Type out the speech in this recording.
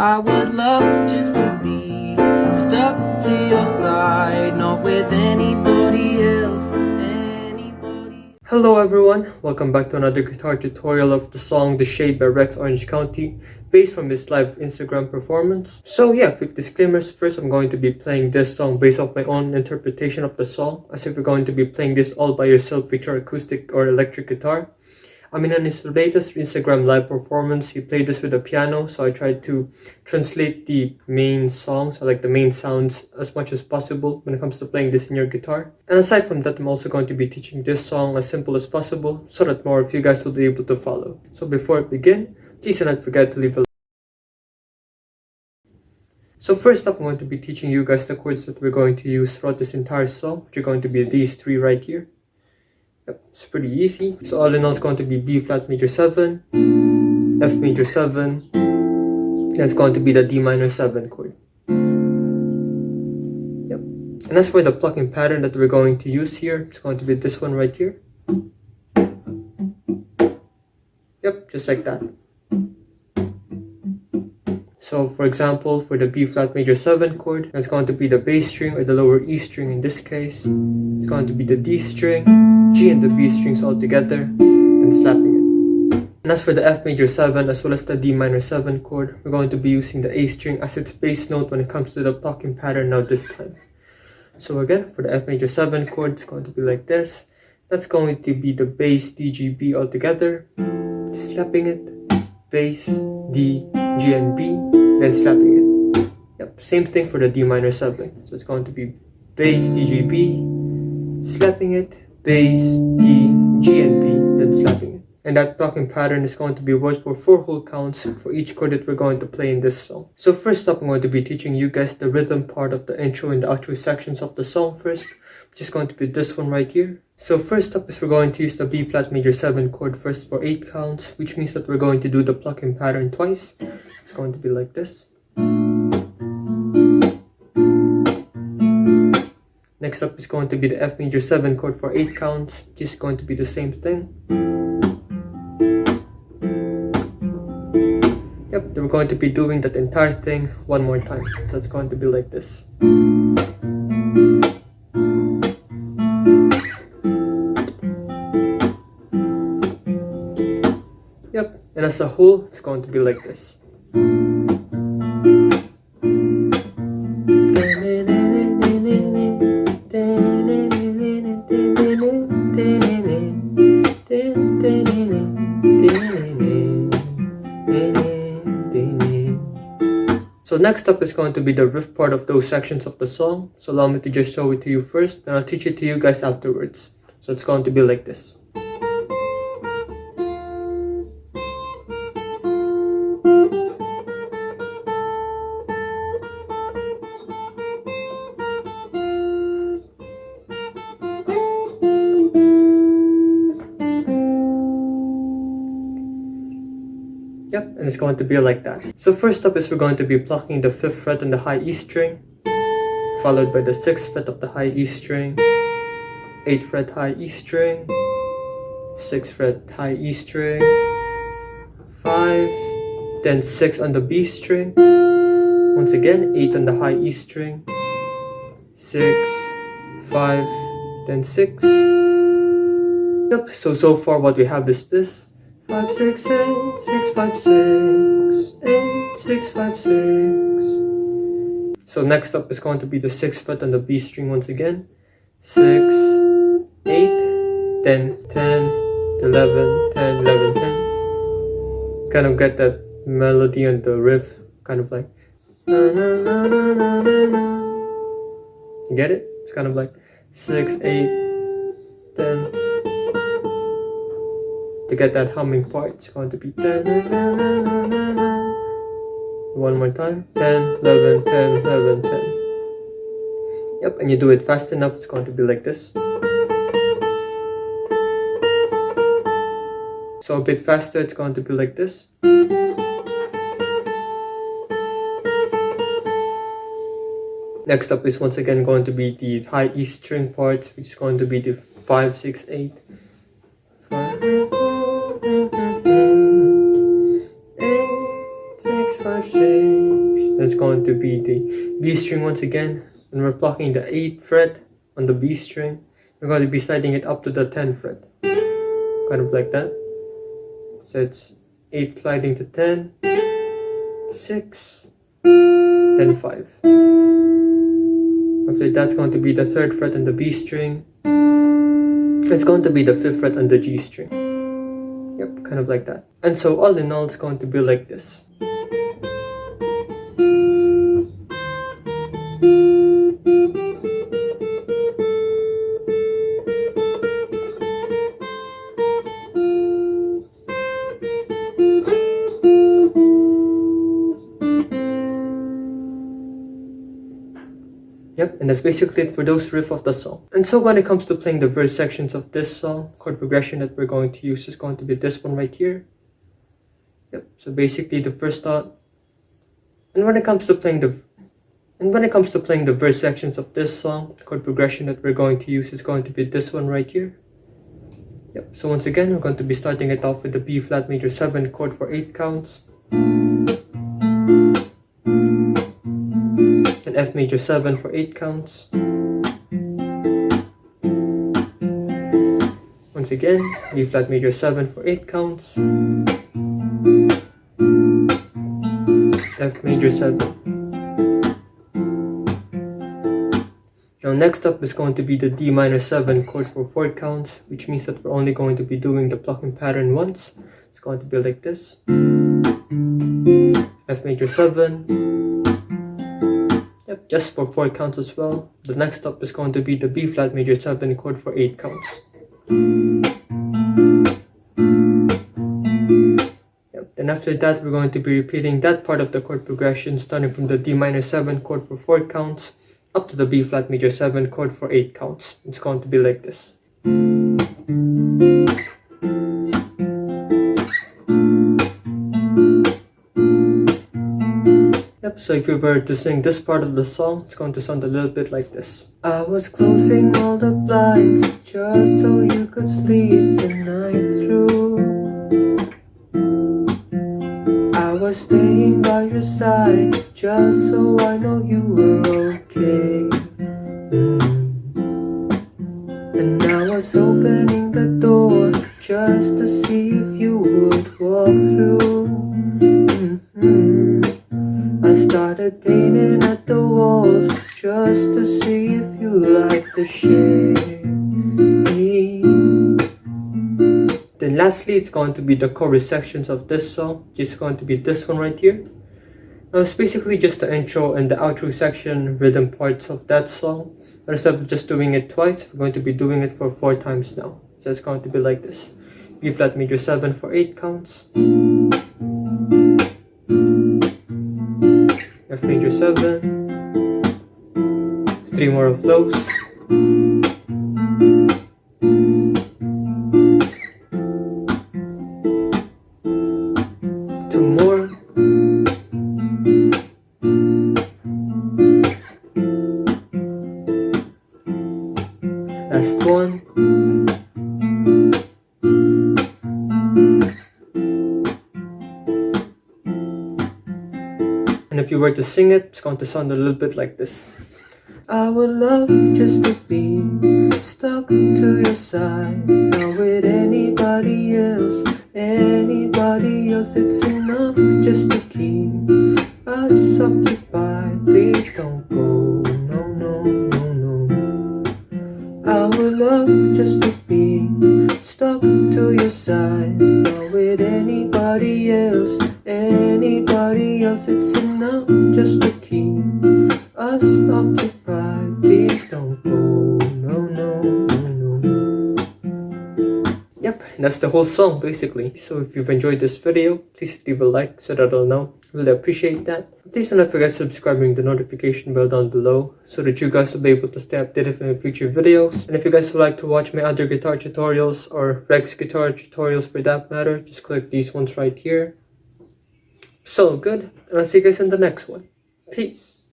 I would love just to be stuck to your side, not with anybody else. Hello everyone, welcome back to another guitar tutorial of the song The Shade by Rex Orange County, based from his live Instagram performance. So yeah, quick disclaimers. First, I'm going to be playing this song based off my own interpretation of the song, as if you're going to be playing this all by yourself with your acoustic or electric guitar. I mean, on his latest Instagram live performance, he played this with a piano, so I tried to translate the main songs, or like the main sounds, as much as possible when it comes to playing this in your guitar. And aside from that, I'm also going to be teaching this song as simple as possible, so that more of you guys will be able to follow. So before I begin, please do not forget to leave a like. So first up, I'm going to be teaching you guys the chords that we're going to use throughout this entire song, which are going to be these three right here. Yep, it's pretty easy. So all in all, it's going to be B flat major 7, F major 7, and it's going to be the D minor 7 chord. Yep. And as for the plucking pattern that we're going to use here, it's going to be this one right here. Yep, just like that. So for example, for the B flat major 7 chord, that's going to be the bass string or the lower E string in this case. It's going to be the D string, G and the B strings all together, then slapping it. And as for the F major 7 as well as the D minor 7 chord, we're going to be using the A string as its bass note when it comes to the plucking pattern now this time. So again, for the F major 7 chord, it's going to be like this. That's going to be the bass, D, G, B all together, slapping it, bass, D, G and B, then slapping it. Yep, same thing for the D minor 7. So it's going to be bass, D, G, B, slapping it, bass, D, G and B, then slapping it. And that plucking pattern is going to be worked for 4 whole counts for each chord that we're going to play in this song. So first up, I'm going to be teaching you guys the rhythm part of the intro and the outro sections of the song first, which is going to be this one right here. So first up is we're going to use the B flat major 7 chord first for 8 counts, which means that we're going to do the plucking pattern twice. It's going to be like this. Next up is going to be the F major 7 chord for 8 counts, which is going to be the same thing. Yep, then we're going to be doing that entire thing one more time. So it's going to be like this. Yep, and as a whole, it's going to be like this. So next up is going to be the riff part of those sections of the song. So allow me to just show it to you first, and I'll teach it to you guys afterwards. So it's going to be like this. Yep, and it's going to be like that. So first up is we're going to be plucking the 5th fret on the high E string, followed by the 6th fret of the high E string, 8th fret high E string, 6th fret high E string, 5, then 6 on the B string, once again 8 on the high E string, 6, 5, then 6. Yep, so far what we have is this. 5, 6, 8, 6, 5, 6, 8, 6, 5, 6. So next up is going to be the 6th fret on the B string once again. 6, 8, then 10, 11, 10, 11, 10. Kind of get that melody and the riff, kind of like na, na, na, na, na, na, na. You get it? It's kind of like 6, 8, 10. To get that humming part, it's going to be 10, na, na, na, na, na, na. One more time, 10, 11, 10, 11, 10. Yep, and you do it fast enough, it's going to be like this. So a bit faster, it's going to be like this. Next up is once again going to be the high E string part, which is going to be the 5, 6, 8. 5, 8, 6, 5, 6. string. That's going to be the B string once again. And we're plucking the 8th fret on the B string. We're going to be sliding it up to the 10th fret. Kind of like that. So it's 8 sliding to 10, 6, then 5. After that's going to be the 3rd fret on the B string. It's going to be the 5th fret on the G string. Yep, kind of like that. And so all in all, it's going to be like this. Yep, and that's basically it for those riff of the song. And so when it comes to playing the verse sections of this song, chord progression that we're going to use is going to be this one right here. Yep, so basically the first thought. And when it comes to playing the verse sections of this song, the chord progression that we're going to use is going to be this one right here. Yep, so once again, we're going to be starting it off with the B flat major 7 chord for 8 counts. And F major 7 for 8 counts. Once again, B flat major 7 for 8 counts. F major 7. Now next up is going to be the D minor 7 chord for 4 counts, which means that we're only going to be doing the plucking pattern once. It's going to be like this. F major 7. Yep, just for 4 counts as well. The next up is going to be the B flat major 7 chord for 8 counts. Yep, then after that we're going to be repeating that part of the chord progression starting from the D minor 7 chord for 4 counts up to the B flat major 7 chord for 8 counts. It's going to be like this. Yep, so if you were to sing this part of the song, it's going to sound a little bit like this. I was closing all the blinds just so you could sleep the night through. I was staying by your side just so I know you were okay. And I was opening the door just to see if you would walk through. I started painting at the walls just to see if you liked the shade. Then lastly, it's going to be the chorus sections of this song, which is going to be this one right here. Now it's basically just the intro and the outro section rhythm parts of that song. But instead of just doing it twice, we're going to be doing it for 4 times now. So it's going to be like this. B flat major 7 for 8 counts. F major 7, 3 more of those, 2 more, last one, and if you were to sing it, it's going to sound a little bit like this. I would love just to be stuck to your side, not with anybody else, it's enough just to keep us occupied. Please don't go, no, no, no, no. I would love just to be stuck to your side, not with anybody else, it's enough just to keep us occupied. Please don't go, no, no, no, no. Yep, that's the whole song basically. So if you've enjoyed this video, please leave a like so that I'll know. Really appreciate that. Please don't forget to subscribe and ring the notification bell down below so that you guys will be able to stay updated with my future videos. And if you guys would like to watch my other guitar tutorials or Rex guitar tutorials for that matter, just click these ones right here. So good, and I'll see you guys in the next one. Peace.